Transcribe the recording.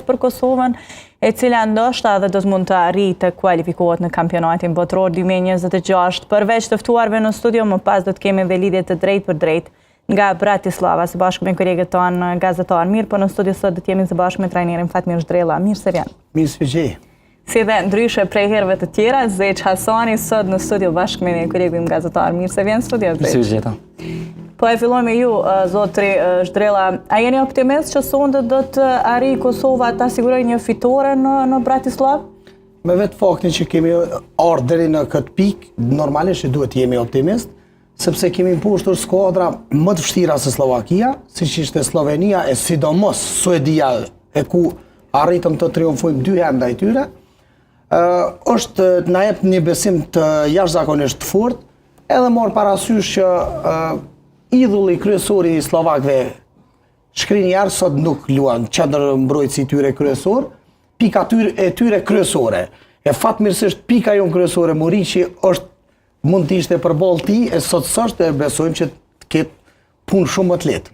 për Kosovën, e cila ndoshta edhe do të mund të arrijë të kualifikohet në kampionatin botror 2026. Përveç të ftuarve në studio, më pas do të kemi edhe lidhje të drejtë për drejtë nga Bratislava, së bashku me kolegët tonë gazetar. Mirë, po në studio sot do të jemi së bashku me trajnerin Fatmir Zhdrella. Mirë se vjen. Mirë se gjej. Si dhe ndryshe prej herëve të tjera, Zeq Hasani sot në studio bashkë me kolegin gazetar. Mirë se vjen në studio, Zeq. Mirë se gjeta. Po e filloj me ju, zotri Zhdrella. A jeni optimist që sonde do të arrijë Kosova ta sigurojë një fitore në Bratislavë? Me vetë faktin që kemi ardhur deri në këtë pikë, normalisht duhet jemi optimist, sepse kemi mpushtur skuadra më të vështira se Slovakia, siç ishte Slovenia e sidomos Suedia, e ku arritëm të triumfojmë 2 herë ndaj tyre. Është na jep një besim të jashtëzakonisht të fortë, edhe morë parasysh që idhulli kryesori i slovakëve Skriniar sot nuk luan qendër mbrojtësi tyre kryesor, pika e tyre kryesore. E fatmirësisht pika jonë kryesore Muriqi mund të ishte përballë ti, e sot s'është, e besojmë që të ketë punë shumë më të lehtë.